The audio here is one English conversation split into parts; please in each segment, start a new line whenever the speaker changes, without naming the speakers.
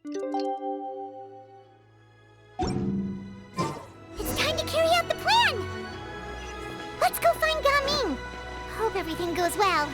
It's time to carry out the plan! Let's go find Gaming! Hope everything goes well.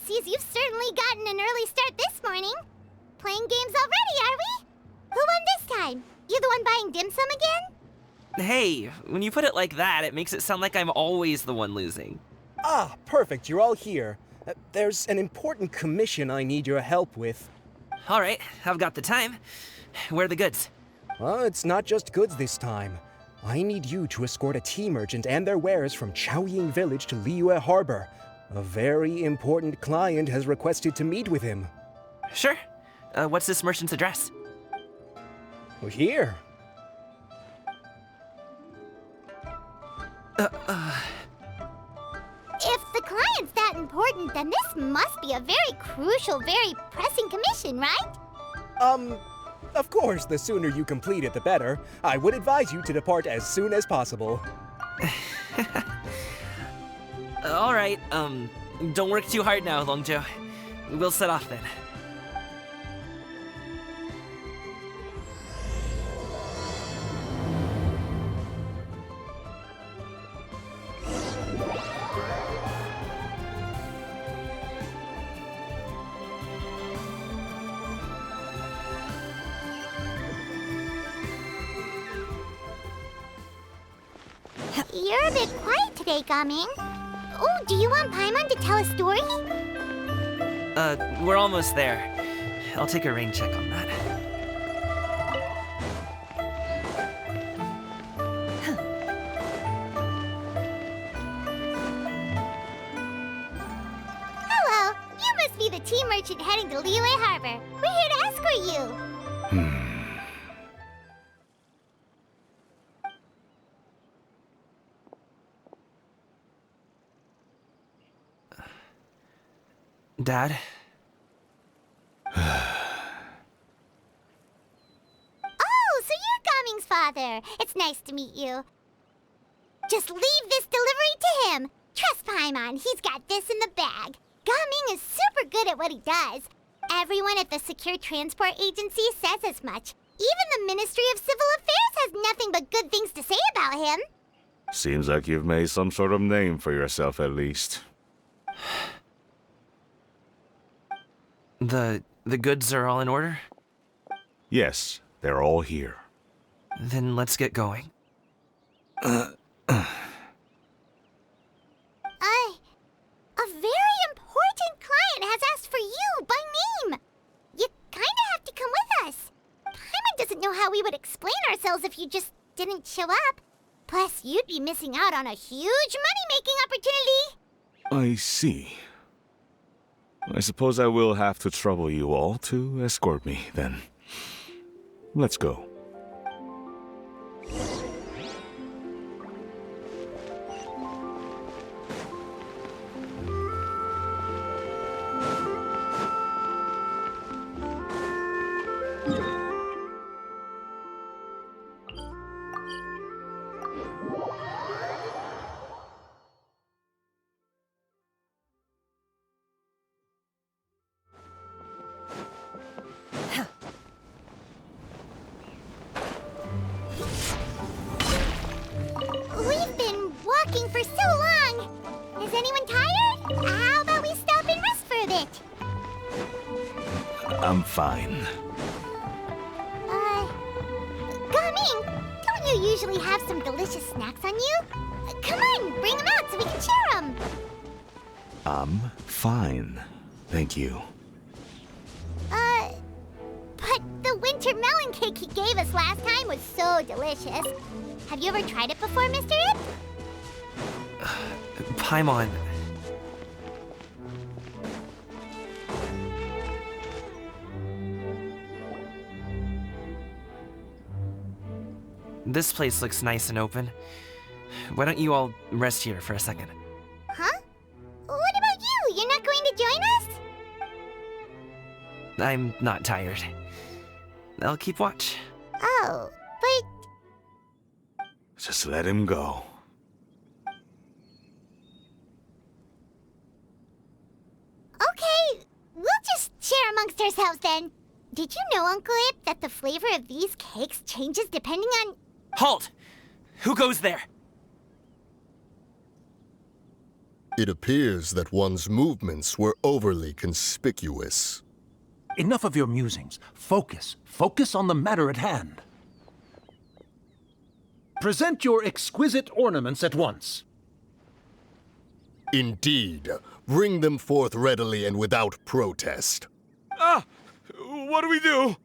Sees you've certainly gotten an early start this morning. Playing games already, are we? Who won this time? You the one buying dim sum again?
Hey, when you put it like that, it makes it sound like I'm always the one losing.
Ah, perfect, you're all here. There's an important commission I need your help with.
All right, I've got the time. Where are the goods?
Well, it's not just goods this time. I need you to escort a tea merchant and their wares from Chaoying Village to Liyue Harbor. A very important client has requested to meet with him.
Sure. What's this merchant's address?
Here.
If the client's that important, then this must be a very crucial, very pressing commission, right?
Of course, the sooner you complete it, the better. I would advise you to depart as soon as possible.
All right, don't work too hard now, Longjo. We'll set off then.
You're a bit quiet today, Gaming. Oh, do you want Paimon to tell a story?
We're almost there. I'll take a rain check on that.
Hello, you must be the tea merchant heading to Liyue Harbor. We're here to escort you.
Dad?
Oh, so you're Gaming's father. It's nice to meet you. Just leave this delivery to him. Trust Paimon, he's got this in the bag. Gaming is super good at what he does. Everyone at the Secure Transport Agency says as much. Even the Ministry of Civil Affairs has nothing but good things to say about him.
Seems like you've made some sort of name for yourself at least.
The goods are all in order?
Yes, they're all here.
Then let's get going.
A very important client has asked for you by name. You kinda have to come with us. Paimon doesn't know how we would explain ourselves if you just didn't show up. Plus, you'd be missing out on a huge money-making opportunity.
I see. I suppose I will have to trouble you all to escort me, then. Let's go.
We've been walking for so long. Is anyone tired? How about we stop and rest for a bit?
I'm fine.
Gaming, don't you usually have some delicious snacks on you? Come on, bring them out so we can share them.
I'm fine. Thank you.
But the winter melon cake he gave us last time was so delicious. Have you ever tried it before, Mr. Ip?
Paimon. This place looks nice and open. Why don't you all rest here for a second?
Huh? What about you? You're not going to join us?
I'm not tired. I'll keep watch.
Oh, but...
Just let him go.
Okay, we'll just share amongst ourselves then. Did you know, Uncle Ip, that the flavor of these cakes changes depending on...
Halt! Who goes there?
It appears that one's movements were overly conspicuous.
Enough of your musings. Focus. Focus on the matter at hand. Present your exquisite ornaments at once.
Indeed. Bring them forth readily and without protest.
Ah! What do we do?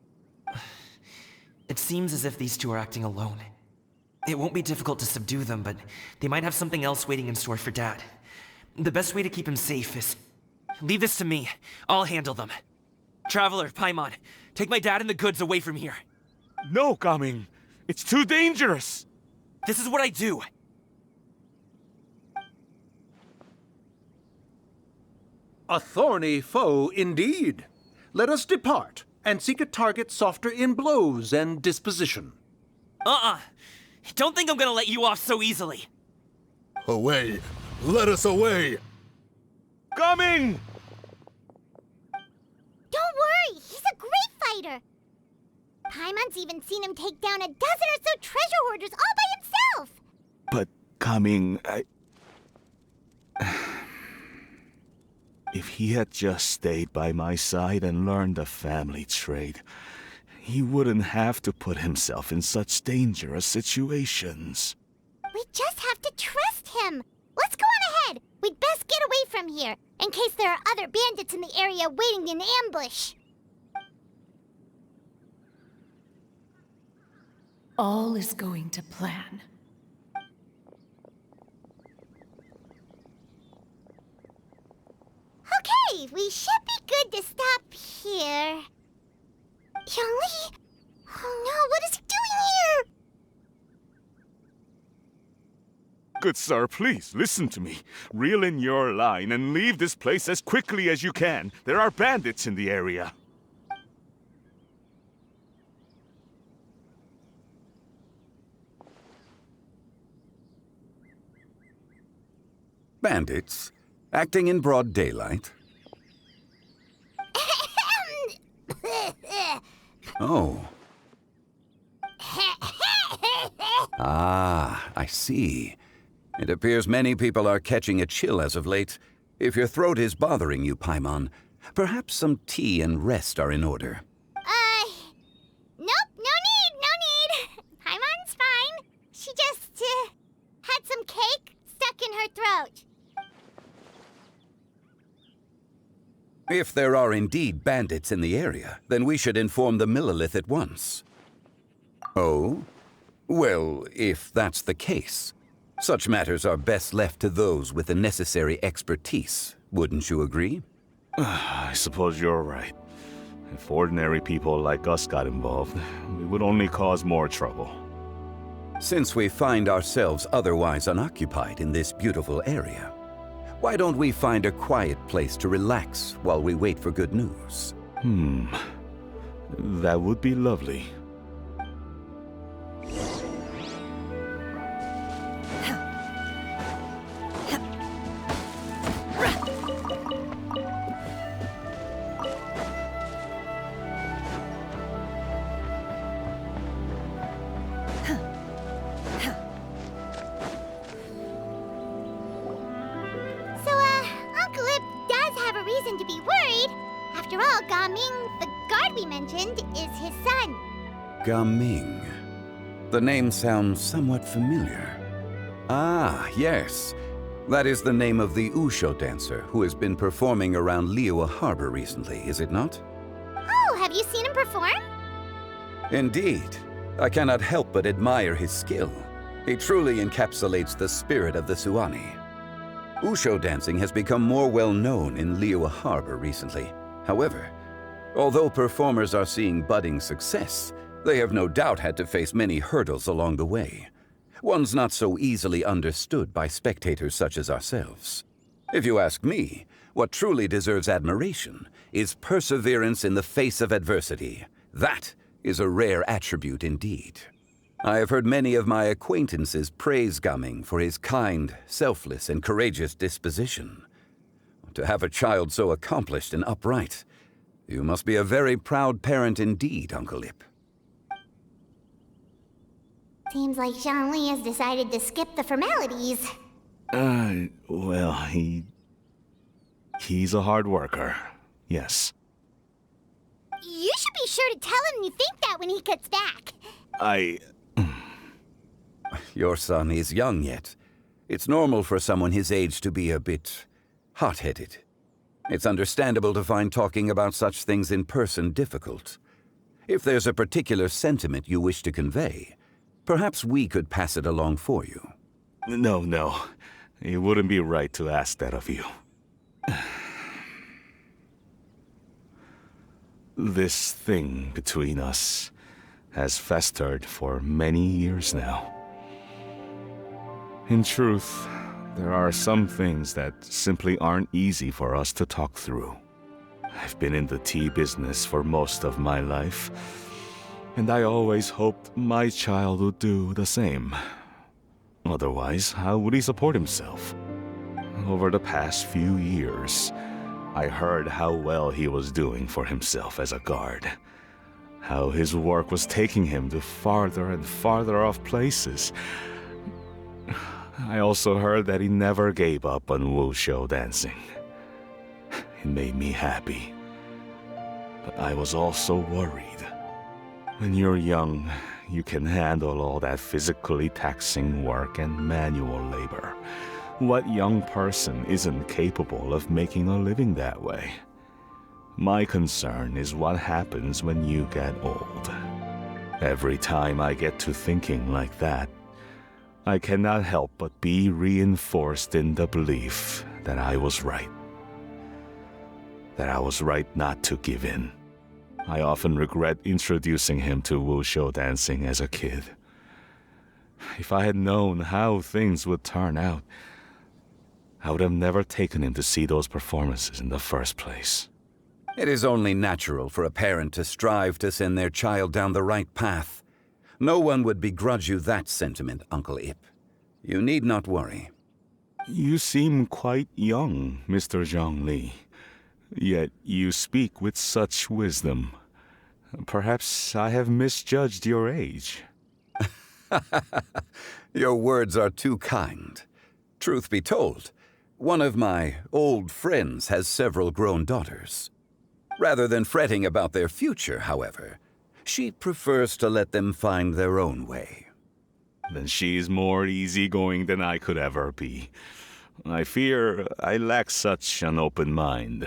It seems as if these two are acting alone. It won't be difficult to subdue them, but they might have something else waiting in store for Dad. The best way to keep him safe is... leave this to me. I'll handle them. Traveler, Paimon, take my dad and the goods away from here.
No, Gaming. It's too dangerous.
This is what I do.
A thorny foe indeed. Let us depart and seek a target softer in blows and disposition.
Don't think I'm gonna let you off so easily.
Away! Let us away!
Coming!
Don't worry, he's a great fighter. Paimon's even seen him take down a dozen or so treasure hoarders all by himself.
But Coming, If he had just stayed by my side and learned the family trade, he wouldn't have to put himself in such dangerous situations.
We just have to trust him. Let's go on ahead. We'd best get away from here, in case there are other bandits in the area waiting in ambush.
All is going to plan.
Okay, we should be good to stop here. Yongli? Oh no, what is he doing here?
Good sir, please, listen to me. Reel in your line and leave this place as quickly as you can. There are bandits in the area.
Bandits? Acting in broad daylight? Oh. Ah, I see. It appears many people are catching a chill as of late. If your throat is bothering you, Paimon, perhaps some tea and rest are in order.
Nope, no need. Paimon's fine. She just, had some cake stuck in her throat.
If there are indeed bandits in the area, then we should inform the Millelith at once. Oh? Well, if that's the case, such matters are best left to those with the necessary expertise, wouldn't you agree?
I suppose you're right. If ordinary people like us got involved, we would only cause more trouble.
Since we find ourselves otherwise unoccupied in this beautiful area, why don't we find a quiet place to relax while we wait for good news?
That would be lovely.
To be worried. After all, Gaming, the guard we mentioned, is his son.
Gaming. The name sounds somewhat familiar. Ah, yes. That is the name of the Usho dancer who has been performing around Liyue Harbor recently, is it not?
Oh, have you seen him perform?
Indeed. I cannot help but admire his skill. He truly encapsulates the spirit of the Suani. Usho dancing has become more well-known in Liyue Harbor recently. However, although performers are seeing budding success, They have no doubt had to face many hurdles along the way, ones not so easily understood by spectators such as ourselves. If you ask me, what truly deserves admiration is perseverance in the face of adversity. That is a rare attribute indeed. I have heard many of my acquaintances praise Gaming for his kind, selfless, and courageous disposition. To have a child so accomplished and upright, you must be a very proud parent indeed, Uncle Ip.
Seems like Zhongli has decided to skip the formalities.
Well, he's a hard worker. Yes.
You should be sure to tell him you think that when he gets back.
Your son is young yet. It's normal for someone his age to be a bit hot-headed. It's understandable to find talking about such things in person difficult. If there's a particular sentiment you wish to convey, perhaps we could pass it along for you.
No. It wouldn't be right to ask that of you. This thing between us has festered for many years now. In truth, there are some things that simply aren't easy for us to talk through. I've been in the tea business for most of my life, and I always hoped my child would do the same. Otherwise, how would he support himself? Over the past few years, I heard how well he was doing for himself as a guard. How his work was taking him to farther and farther off places. I also heard that he never gave up on wushou dancing. It made me happy. But I was also worried. When you're young, you can handle all that physically taxing work and manual labor. What young person isn't capable of making a living that way? My concern is what happens when you get old. Every time I get to thinking like that, I cannot help but be reinforced in the belief that I was right. That I was right not to give in. I often regret introducing him to wushou dancing as a kid. If I had known how things would turn out, I would have never taken him to see those performances in the first place.
It is only natural for a parent to strive to send their child down the right path. No one would begrudge you that sentiment, Uncle Ip. You need not worry.
You seem quite young, Mr. Zhongli. Yet you speak with such wisdom. Perhaps I have misjudged your age.
Your words are too kind. Truth be told, one of my old friends has several grown daughters. Rather than fretting about their future, however, she prefers to let them find their own way.
Then she's more easygoing than I could ever be. I fear I lack such an open mind.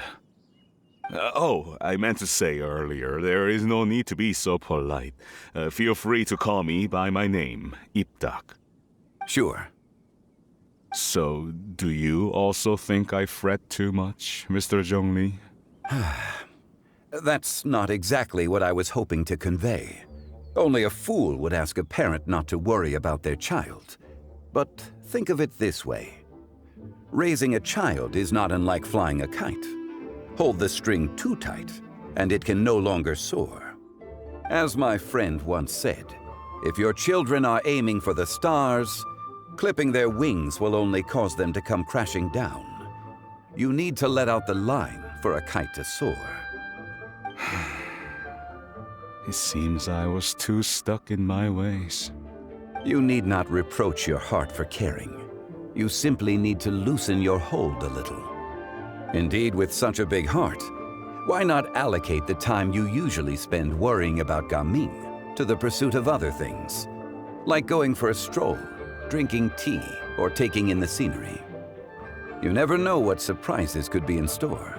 I meant to say earlier, there is no need to be so polite. Feel free to call me by my name, Ipdak.
Sure.
So, do you also think I fret too much, Mr. Zhongli?
That's not exactly what I was hoping to convey. Only a fool would ask a parent not to worry about their child. But think of it this way. Raising a child is not unlike flying a kite. Hold the string too tight, and it can no longer soar. As my friend once said, if your children are aiming for the stars, clipping their wings will only cause them to come crashing down. You need to let out the line for a kite to soar.
It seems I was too stuck in my ways.
You need not reproach your heart for caring. You simply need to loosen your hold a little. Indeed, with such a big heart, why not allocate the time you usually spend worrying about Gaming to the pursuit of other things, like going for a stroll, drinking tea, or taking in the scenery? You never know what surprises could be in store.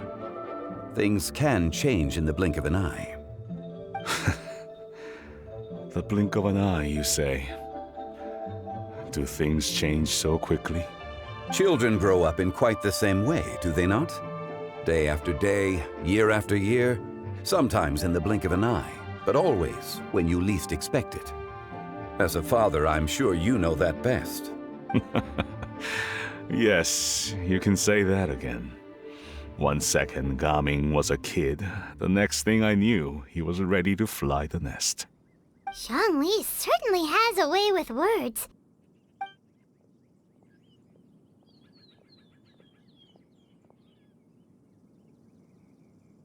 Things can change in the blink of an eye.
The blink of an eye, you say? Do things change so quickly?
Children grow up in quite the same way, do they not? Day after day, year after year, sometimes in the blink of an eye, but always when you least expect it. As a father, I'm sure you know that best.
Yes, you can say that again. One second, Gaming was a kid. The next thing I knew, he was ready to fly the nest.
Zhongli certainly has a way with words.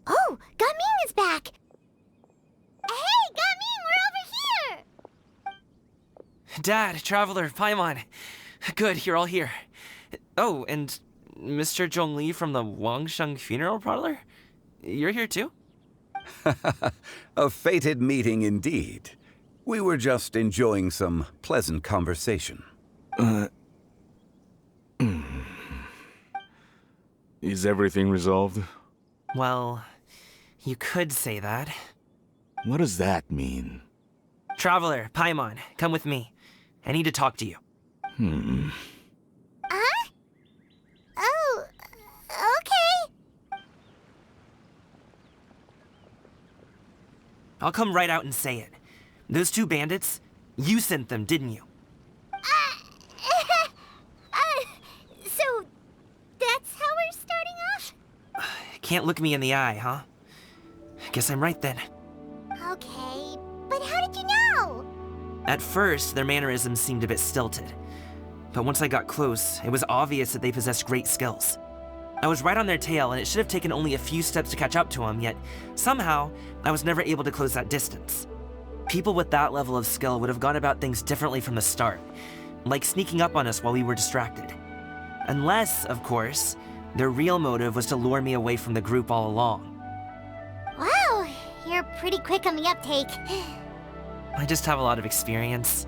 Oh, Gaming is back! Hey, Gaming, we're over here!
Dad, Traveler, Paimon. Good, you're all here. Oh, and Mr. Zhongli from the Wangsheng Funeral Parlor? You're here too?
A fated meeting indeed. We were just enjoying some pleasant conversation.
Is everything resolved?
Well, you could say that.
What does that mean?
Traveler, Paimon, come with me. I need to talk to you.
Huh? Oh, okay.
I'll come right out and say it. Those two bandits, you sent them, didn't you?
So, that's how we're starting off?
Can't look me in the eye, huh? Guess I'm right then.
Okay, but how did you know?
At first, their mannerisms seemed a bit stilted. But once I got close, it was obvious that they possessed great skills. I was right on their tail, and it should have taken only a few steps to catch up to them, yet somehow, I was never able to close that distance. People with that level of skill would have gone about things differently from the start, like sneaking up on us while we were distracted. Unless, of course, their real motive was to lure me away from the group all along.
Wow, you're pretty quick on the uptake.
I just have a lot of experience.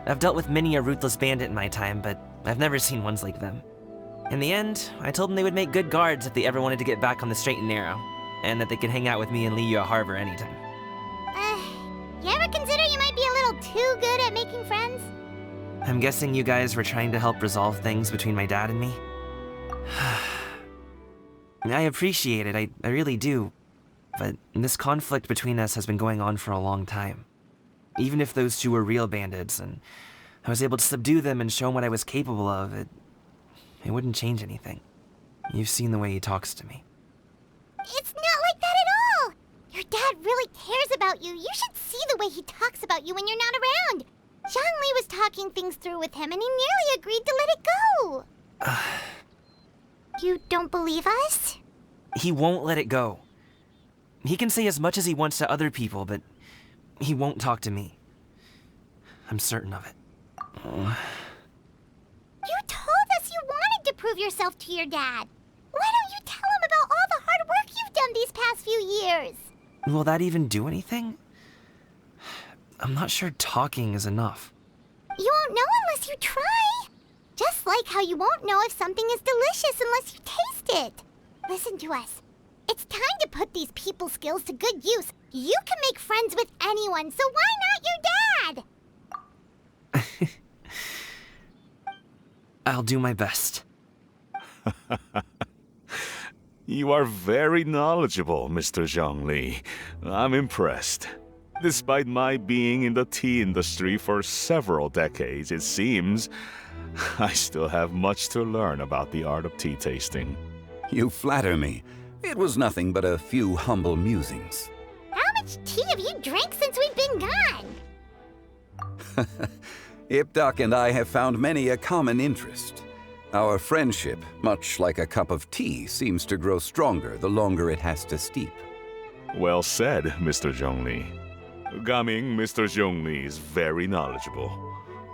I've dealt with many a ruthless bandit in my time, but I've never seen ones like them. In the end, I told them they would make good guards if they ever wanted to get back on the straight and narrow, and that they could hang out with me in Liyue Harbor anytime.
You ever consider you might be a little too good at making friends?
I'm guessing you guys were trying to help resolve things between my dad and me? I appreciate it, I really do. But this conflict between us has been going on for a long time. Even if those two were real bandits, and I was able to subdue them and show him what I was capable of, it wouldn't change anything. You've seen the way he talks to me.
It's not like that at all! Your dad really cares about you. You should see the way he talks about you when you're not around. Zhongli was talking things through with him, and he nearly agreed to let it go. You don't believe us?
He won't let it go. He can say as much as he wants to other people, but he won't talk to me. I'm certain of it.
You told us you wanted to prove yourself to your dad. Why don't you tell him about all the hard work you've done these past few years?
Will that even do anything? I'm not sure talking is enough.
You won't know unless you try. Just like how you won't know if something is delicious unless you taste it. Listen to us. It's time to put these people skills to good use. You can make friends with anyone, so why not your dad?
I'll do my best.
You are very knowledgeable, Mr. Zhongli. I'm impressed. Despite my being in the tea industry for several decades, it seems I still have much to learn about the art of tea tasting.
You flatter me. It was nothing but a few humble musings.
How much tea have you drank since we've been gone?
Ipdak and I have found many a common interest. Our friendship, much like a cup of tea, seems to grow stronger the longer it has to steep.
Well said, Mr. Zhongli. Gaming, Mr. Zhongli is very knowledgeable.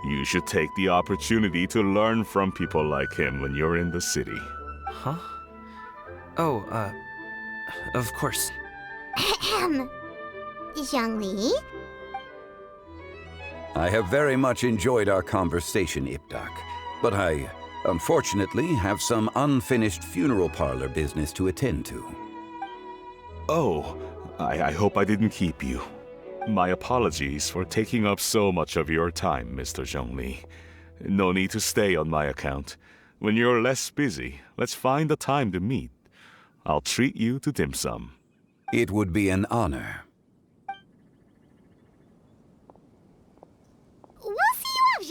You should take the opportunity to learn from people like him when you're in the city.
Huh? Oh, of course.
Ahem. Zhongli?
I have very much enjoyed our conversation, Ipdak, but I, unfortunately, have some unfinished funeral parlor business to attend to.
Oh, I hope I didn't keep you. My apologies for taking up so much of your time, Mr. Zhongli. No need to stay on my account. When you're less busy, let's find a time to meet. I'll treat you to dim sum.
It would be an honor.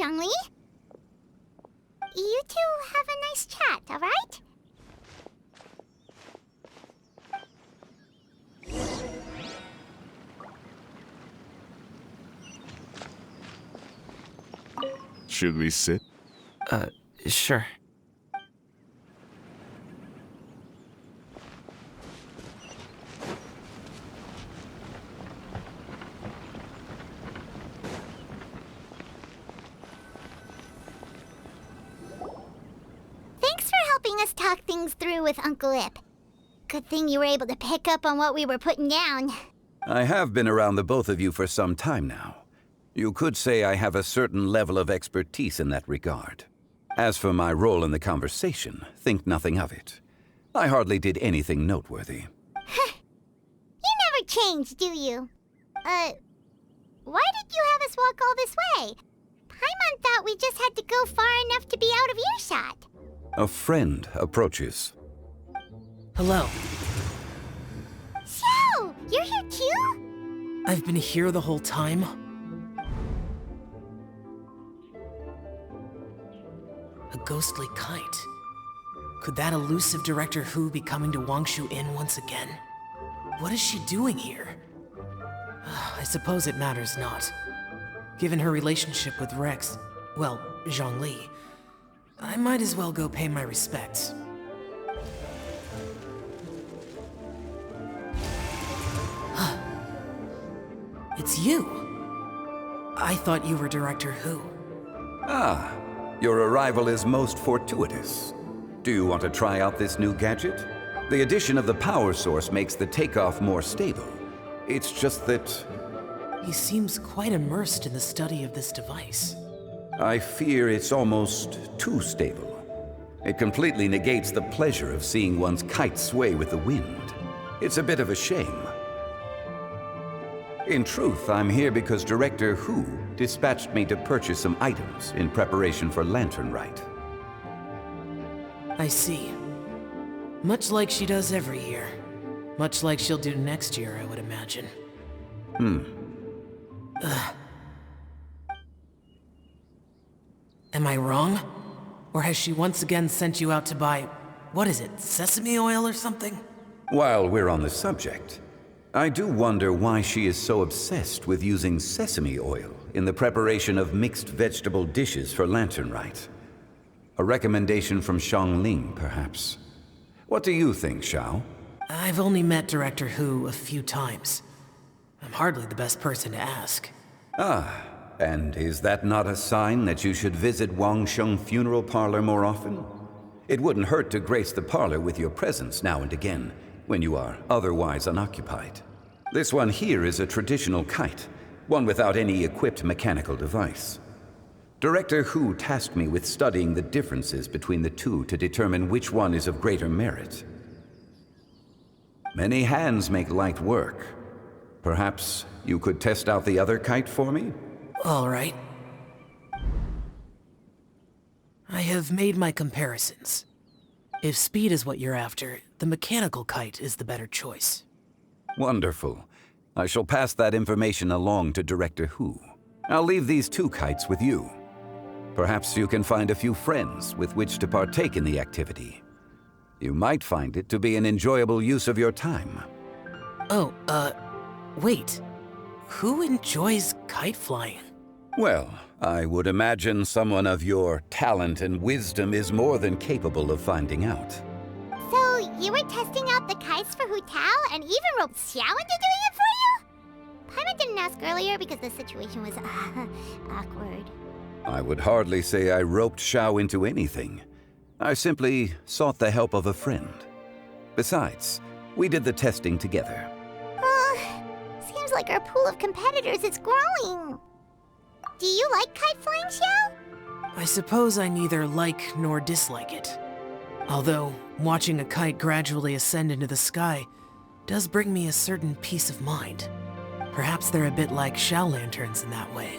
Zhongli. You two have a nice chat, all right?
Should we sit?
Sure.
Thanks for helping us talk things through with Uncle Ip. Good thing you were able to pick up on what we were putting down.
I have been around the both of you for some time now. You could say I have a certain level of expertise in that regard. As for my role in the conversation, think nothing of it. I hardly did anything noteworthy.
You never change, do you? Why did you have us walk all this way? Paimon thought we just had to go far enough to be out of earshot.
A friend approaches.
Hello.
Xiao, you're here too?
I've been here the whole time. A ghostly kite. Could that elusive Director Hu be coming to Wangshu Inn once again? What is she doing here? I suppose it matters not. Given her relationship with Rex, well, Zhongli, I might as well go pay my respects. It's you! I thought you were Director Hu.
Ah, your arrival is most fortuitous. Do you want to try out this new gadget? The addition of the power source makes the takeoff more stable. It's just that
He seems quite immersed in the study of this device.
I fear it's almost too stable. It completely negates the pleasure of seeing one's kite sway with the wind. It's a bit of a shame. In truth, I'm here because Director Hu dispatched me to purchase some items in preparation for Lantern Rite.
I see. Much like she does every year. Much like she'll do next year, I would imagine. Am I wrong? Or has she once again sent you out to buy, what is it, sesame oil or something?
While we're on the subject, I do wonder why she is so obsessed with using sesame oil in the preparation of mixed vegetable dishes for Lantern Rite. A recommendation from Xiangling, perhaps. What do you think, Xiao?
I've only met Director Hu a few times. I'm hardly the best person to ask.
And is that not a sign that you should visit Wangsheng Funeral Parlor more often? It wouldn't hurt to grace the parlor with your presence now and again, when you are otherwise unoccupied. This one here is a traditional kite, one without any equipped mechanical device. Director Hu tasked me with studying the differences between the two to determine which one is of greater merit. Many hands make light work. Perhaps you could test out the other kite for me?
All right. I have made my comparisons. If speed is what you're after, the mechanical kite is the better choice.
Wonderful. I shall pass that information along to Director Hu. I'll leave these two kites with you. Perhaps you can find a few friends with which to partake in the activity. You might find it to be an enjoyable use of your time.
Oh, wait. Who enjoys kite flying?
Well, I would imagine someone of your talent and wisdom is more than capable of finding out.
So, you were testing out the kites for Hu Tao and even roped Xiao into doing it for you? Paimon didn't ask earlier because the situation was awkward.
I would hardly say I roped Xiao into anything. I simply sought the help of a friend. Besides, we did the testing together.
Seems like our pool of competitors is growing. Do you like kite flying, Xiao?
I suppose I neither like nor dislike it. Although, watching a kite gradually ascend into the sky does bring me a certain peace of mind. Perhaps they're a bit like shell lanterns in that way.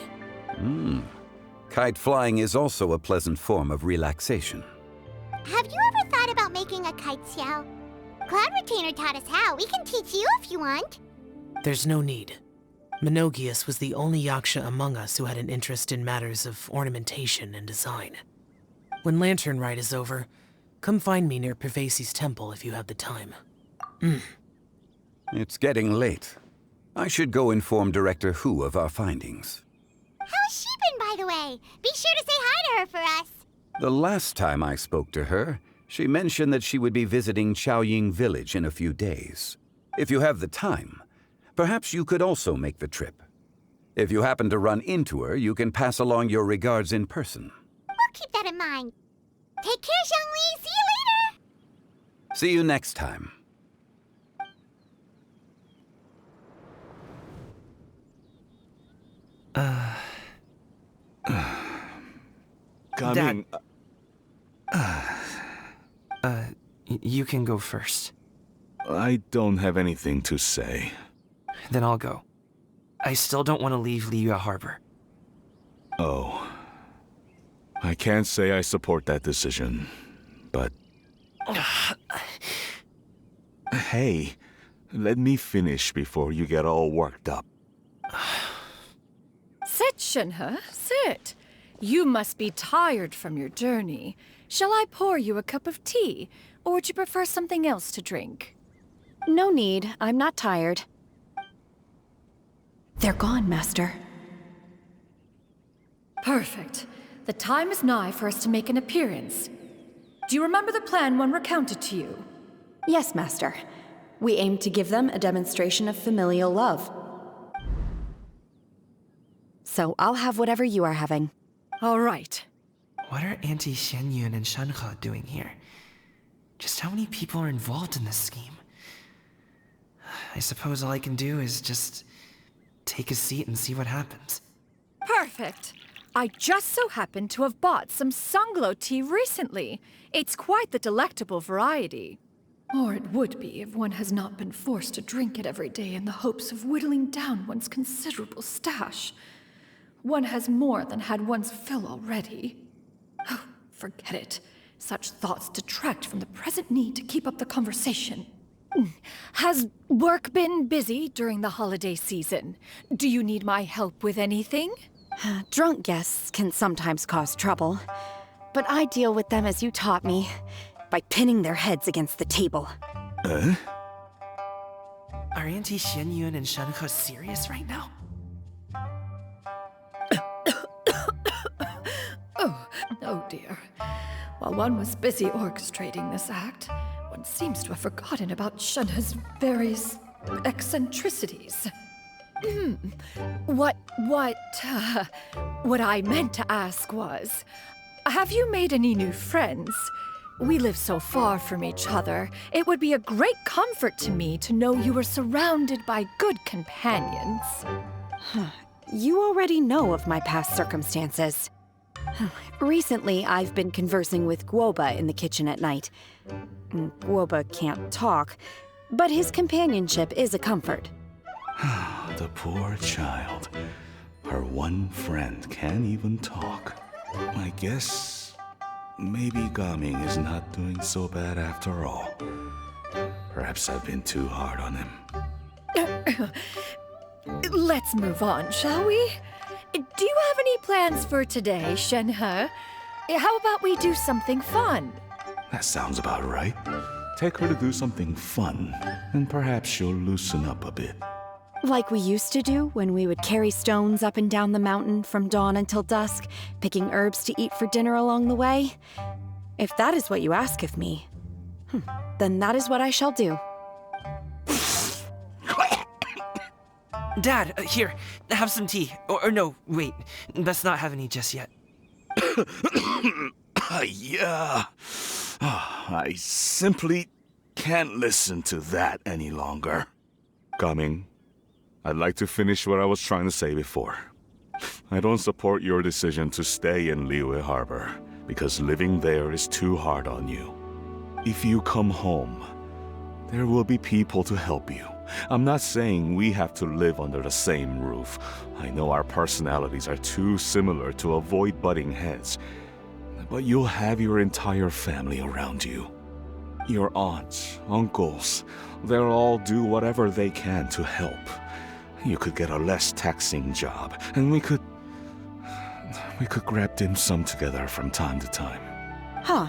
Kite flying is also a pleasant form of relaxation.
Have you ever thought about making a kite, Xiao? Cloud Retainer taught us how. We can teach you if you want.
There's no need.
Menogius was the only yaksha among us who had an interest in matters of ornamentation and design. When Lantern Rite is over, come find me near Pervasi's temple if you have the time.
It's getting late. I should go inform Director Hu of our findings.
How's she been, by the way? Be sure to say hi to her for us.
The last time I spoke to her, she mentioned that she would be visiting Chaoying Village in a few days. If you have the time, perhaps you could also make the trip. If you happen to run into her, you can pass along your regards in person.
We'll keep that in mind. Take care, Zhongli. See you later.
See you next time.
Coming.
You can go first.
I don't have anything to say.
Then I'll go. I still don't want to leave Liyue Harbor.
Oh. I can't say I support that decision, but... Hey, let me finish before you get all worked up.
Sit, Shenhe, sit. You must be tired from your journey. Shall I pour you a cup of tea, or would you prefer something else to drink?
No need. I'm not tired. They're gone, Master.
Perfect. The time is nigh for us to make an appearance. Do you remember the plan when recounted to you?
Yes, Master. We aim to give them a demonstration of familial love. So I'll have whatever you are having.
All right.
What are Auntie Xianyun and Shenhe doing here? Just how many people are involved in this scheme? I suppose all I can do is just take a seat and see what happens.
Perfect. I just so happen to have bought some Sunglow tea recently. It's quite the delectable variety. Or it would be if one has not been forced to drink it every day in the hopes of whittling down one's considerable stash. One has more than had one's fill already. Oh, forget it. Such thoughts detract from the present need to keep up the conversation. Has work been busy during the holiday season? Do you need my help with anything?
Drunk guests can sometimes cause trouble, but I deal with them as you taught me, by pinning their heads against the table.
Are Auntie Xianyun and Shenhe serious right now?
Oh dear. While one was busy orchestrating this act, one seems to have forgotten about Shenhe's various eccentricities. What I meant to ask was, have you made any new friends? We live so far from each other. It would be a great comfort to me to know you were surrounded by good companions.
You already know of my past circumstances. Recently, I've been conversing with Guoba in the kitchen at night. Guoba can't talk, but his companionship is a comfort.
The poor child. Her one friend can't even talk. I guess maybe Gaming is not doing so bad after all. Perhaps I've been too hard on him.
Let's move on, shall we? Do you have any plans for today, Shenhe? How about we do something fun?
That sounds about right. Take her to do something fun, and perhaps she'll loosen up a bit.
Like we used to do when we would carry stones up and down the mountain from dawn until dusk, picking herbs to eat for dinner along the way? If that is what you ask of me, then that is what I shall do.
Dad, here, have some tea. Or no, wait, let's not have any just yet.
Yeah. I simply can't listen to that any longer. Coming. I'd like to finish what I was trying to say before. I don't support your decision to stay in Liyue Harbor, because living there is too hard on you. If you come home, there will be people to help you. I'm not saying we have to live under the same roof. I know our personalities are too similar to avoid butting heads. But you'll have your entire family around you. Your aunts, uncles, they'll all do whatever they can to help. you could get a less taxing job, and we could grab dim sum together from time to time.
Huh.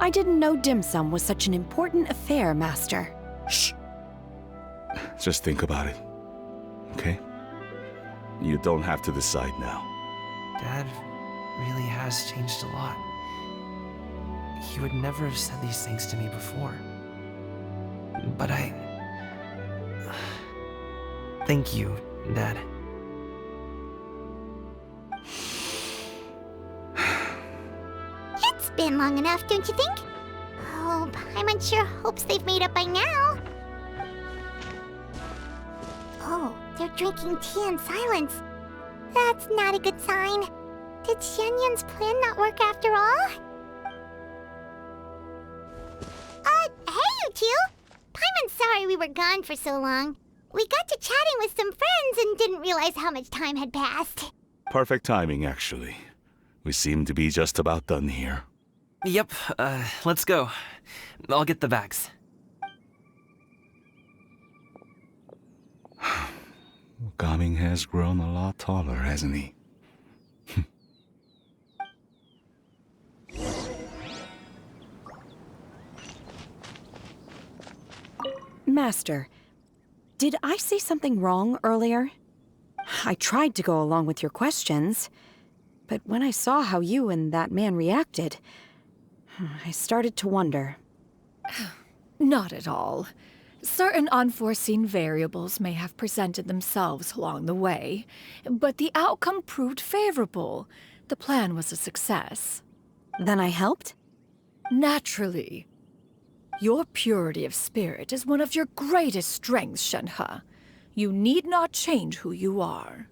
I didn't know dim sum was such an important affair, Master.
Shh. Just think about it, okay? You don't have to decide now.
Dad really has changed a lot. He would never have said these things to me before. But thank you, Dad.
It's been long enough, don't you think? Oh, Paimon sure hopes they've made up by now. Oh, they're drinking tea in silence. That's not a good sign. Did Xianyun's plan not work after all? Hey, you two! Paimon's sorry we were gone for so long. We got to chatting with some friends and didn't realize how much time had passed.
Perfect timing, actually. We seem to be just about done here.
Yep, let's go. I'll get the bags.
Gaming has grown a lot taller, hasn't he?
Master, did I say something wrong earlier? I tried to go along with your questions, but when I saw how you and that man reacted, I started to wonder.
Not at all. Certain unforeseen variables may have presented themselves along the way, but the outcome proved favorable. The plan was a success.
Then I helped?
Naturally. Your purity of spirit is one of your greatest strengths, Shenhe. You need not change who you are.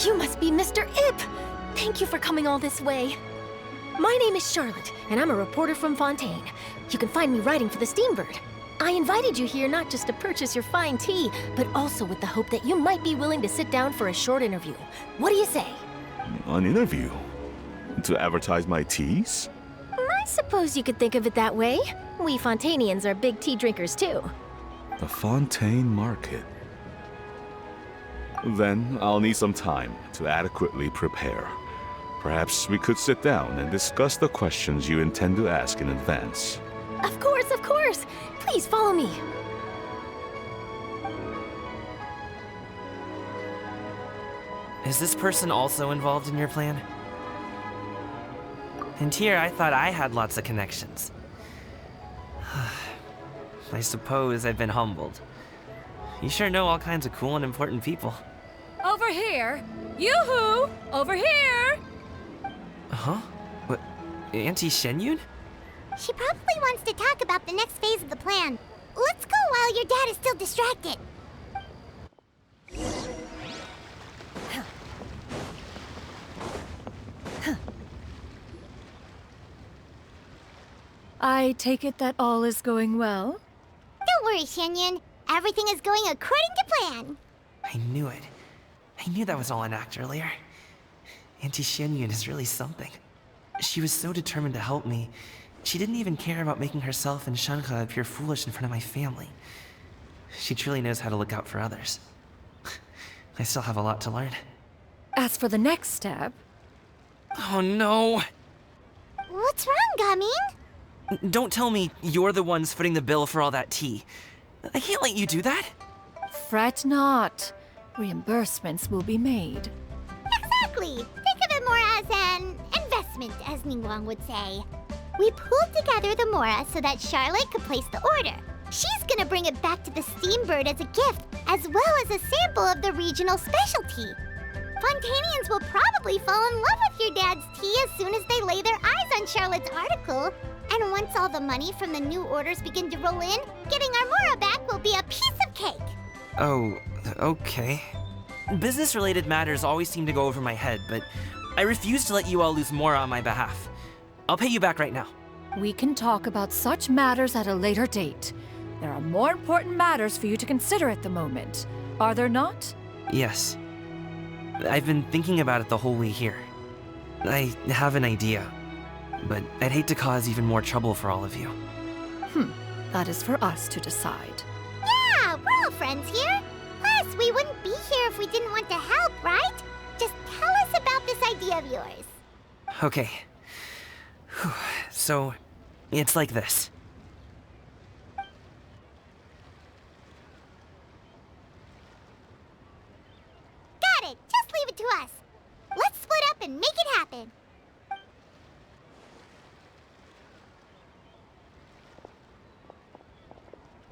You must be Mr. Ip! Thank you for coming all this way. My name is Charlotte, and I'm a reporter from Fontaine. You can find me writing for the Steambird. I invited you here not just to purchase your fine tea, but also with the hope that you might be willing to sit down for a short interview. What do you say?
An interview? To advertise my teas?
I suppose you could think of it that way. We Fontainians are big tea drinkers too.
The Fontaine Market. Then I'll need some time to adequately prepare. Perhaps we could sit down and discuss the questions you intend to ask in advance.
Of course, of course! Please follow me.
Is this person also involved in your plan? And here I thought I had lots of connections. I suppose I've been humbled. You sure know all kinds of cool and important people.
Over here! Yoo-hoo! Over here!
Huh? What? Auntie Shenyun?
She probably wants to talk about the next phase of the plan. Let's go while your dad is still distracted.
I take it that all is going well?
Don't worry, Shenyun. Everything is going according to plan.
I knew it. I knew that was all an act earlier. Auntie Shenyun is really something. She was so determined to help me. She didn't even care about making herself and Shenhe appear foolish in front of my family. She truly knows how to look out for others. I still have a lot to learn.
As for the next step...
Oh no!
What's wrong, Gaming?
Don't tell me you're the ones footing the bill for all that tea. I can't let you do that.
Fret not. Reimbursements will be made.
Exactly! Think of it more as an investment, as Ningguang would say. We pooled together the Mora so that Charlotte could place the order. She's gonna bring it back to the Steambird as a gift, as well as a sample of the regional specialty. Fontanians will probably fall in love with your dad's tea as soon as they lay their eyes on Charlotte's article. And once all the money from the new orders begin to roll in, getting our Mora back will be a piece of cake.
Oh, okay. Business-related matters always seem to go over my head, but I refuse to let you all lose Mora on my behalf. I'll pay you back right now.
We can talk about such matters at a later date. There are more important matters for you to consider at the moment, are there not?
Yes. I've been thinking about it the whole way here. I have an idea, but I'd hate to cause even more trouble for all of you.
That is for us to decide.
Yeah, we're all friends here. Plus, we wouldn't be here if we didn't want to help, right? Just tell us about this idea of yours.
Okay. Whew. So, it's like this.
Got it! Just leave it to us. Let's split up and make it happen.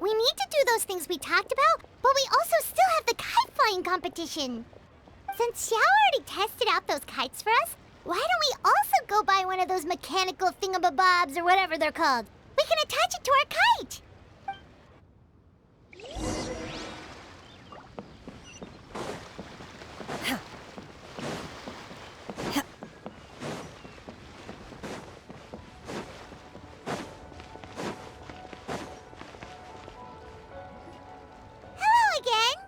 We need to do those things we talked about, but we also still have the kite flying competition. Since Xiao already tested out those kites for us, why don't we also go buy one of those mechanical thingamabobs or whatever they're called? We can attach it to our kite. Hello again.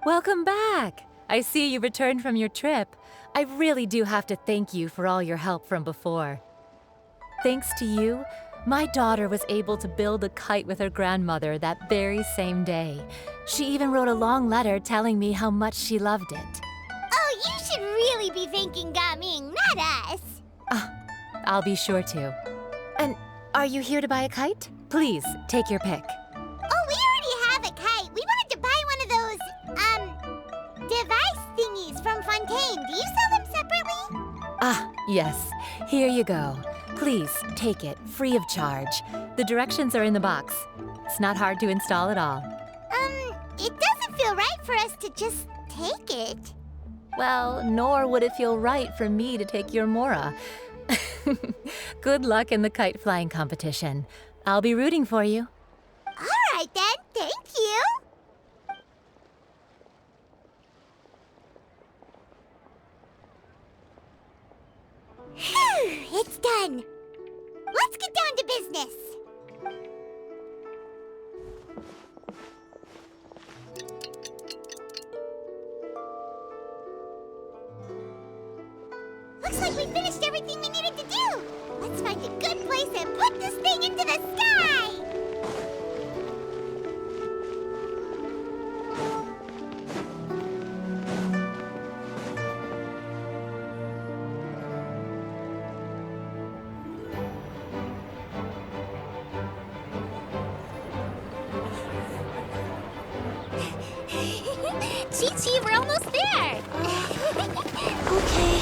Welcome back! I see you returned from your trip. I really do have to thank you for all your help from before. Thanks to you, my daughter was able to build a kite with her grandmother that very same day. She even wrote a long letter telling me how much she loved it.
Oh, you should really be thanking Gaming, not us.
I'll be sure to. And are you here to buy a kite? Please, take your pick.
Oh, we already have a kite. We wanted to buy one of those, device thingies from Fontaine. Do you sell them separately?
Yes. Here you go. Please, take it, free of charge. The directions are in the box. It's not hard to install at all.
It doesn't feel right for us to just take it.
Well, nor would it feel right for me to take your Mora. Good luck in the kite flying competition. I'll be rooting for you.
All right then, thank you. Phew, it's done. Let's get down to business. Looks like we finished everything we needed to do. Let's find a good place and put this thing into the sky. Chi-Chi, we're almost there. Okay.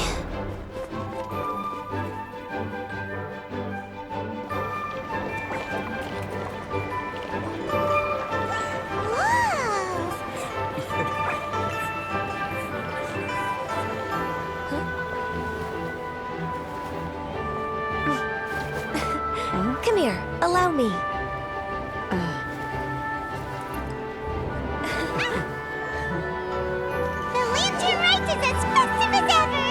Come here, allow me.
The lantern rite is as festive as ever!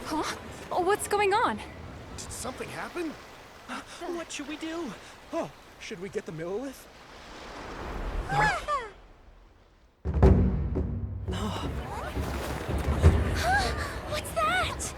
Huh? What's going on?
Did something happen? What should we do? Oh, should we get the Millilith?
What's that?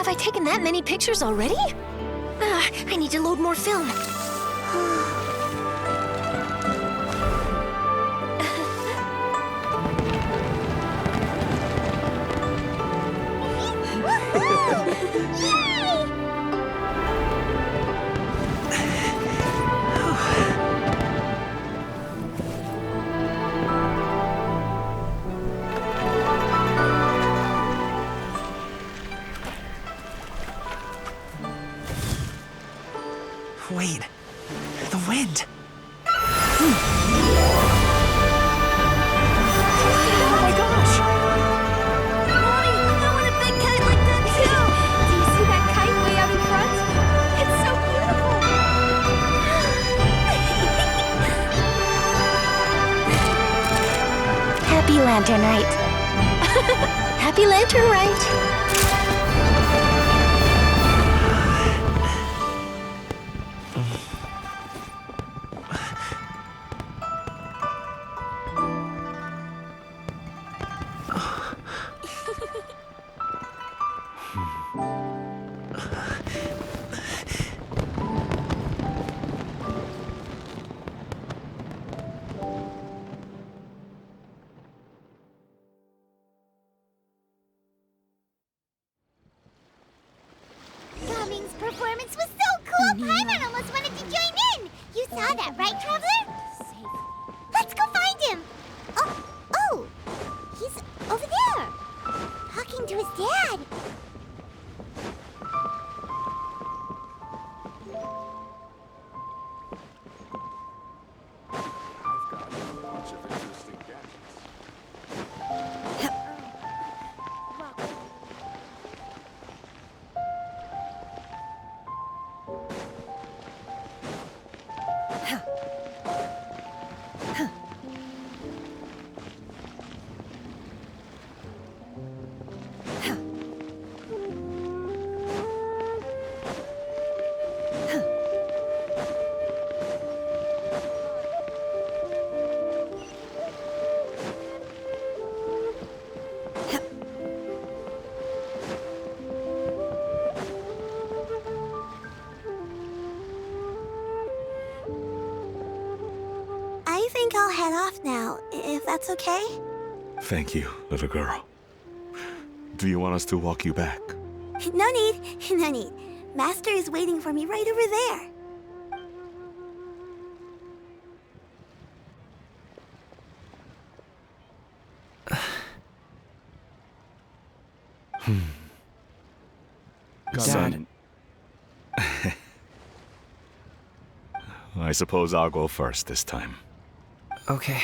Have I taken that many pictures already? I need to load more film.
Wait, the wind.
Oh my gosh!
Mommy, I want a big kite like that too!
Do you see that kite way out in front? It's so beautiful!
Happy Lantern Rite.
Happy Lantern Rite!
Gumming's performance was so cool, Paimon almost wanted to join in! You saw that, right, Traveler? Let's go find him! Oh, he's over there, talking to his dad. I think I'll head off now, if that's okay.
Thank you, little girl. Do you want us to walk you back?
No need, no need. Master is waiting for me right over there.
Dad.
I suppose I'll go first this time.
Okay.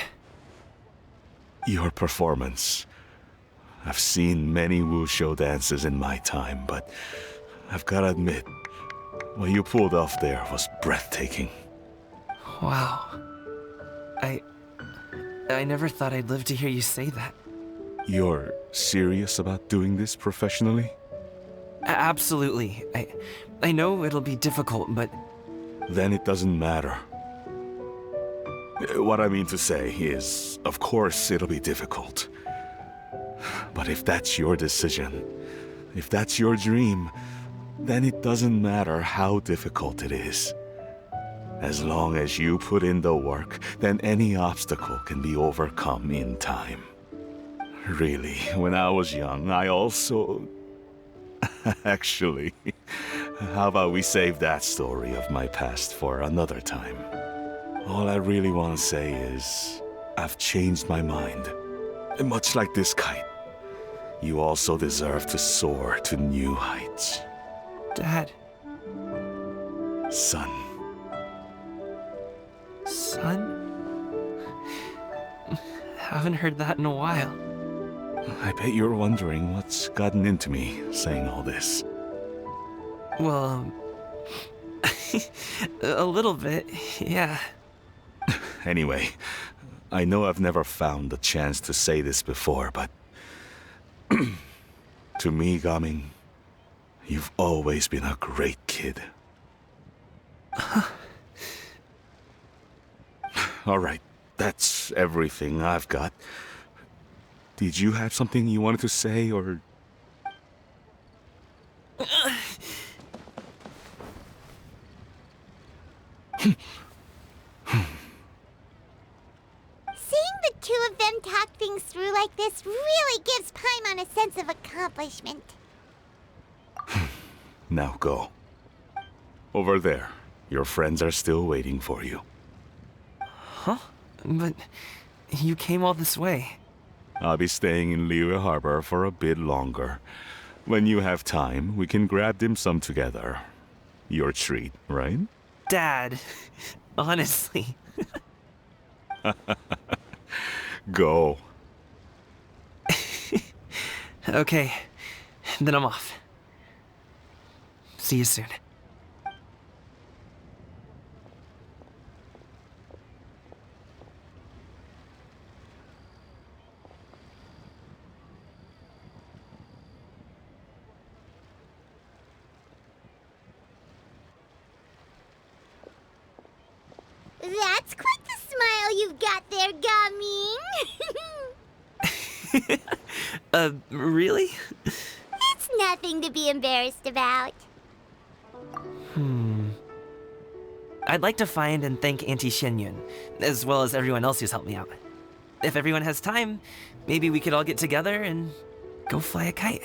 Your performance. I've seen many wushou dances in my time, but I've gotta admit, what you pulled off there was breathtaking.
Wow. I never thought I'd live to hear you say that.
You're serious about doing this professionally?
Absolutely. I know it'll be difficult, but...
Then it doesn't matter. What I mean to say is, of course it'll be difficult. But if that's your decision, if that's your dream, then it doesn't matter how difficult it is. As long as you put in the work, then any obstacle can be overcome in time. Really, when I was young, I also... Actually, how about we save that story of my past for another time? All I really want to say is, I've changed my mind. Much like this kite, you also deserve to soar to new heights.
Dad.
Son.
Son? Haven't heard that in a while.
I bet you're wondering what's gotten into me saying all this.
Well, a little bit, yeah.
Anyway, I know I've never found the chance to say this before, but... to me, Gaming, you've always been a great kid. Alright, that's everything I've got. Did you have something you wanted to say, or...
Seeing the two of them talk things through like this really gives Paimon a sense of accomplishment.
Now go. Over there. Your friends are still waiting for you.
Huh? But you came all this way.
I'll be staying in Liyue Harbor for a bit longer. When you have time, we can grab dim sum together. Your treat, right?
Dad, honestly.
Go.
Okay, then I'm off. See you soon.
That's quite the smile you've got there, Gaming.
Really?
It's nothing to be embarrassed about.
I'd like to find and thank Auntie Xianyun, as well as everyone else who's helped me out. If everyone has time, maybe we could all get together and go fly a kite.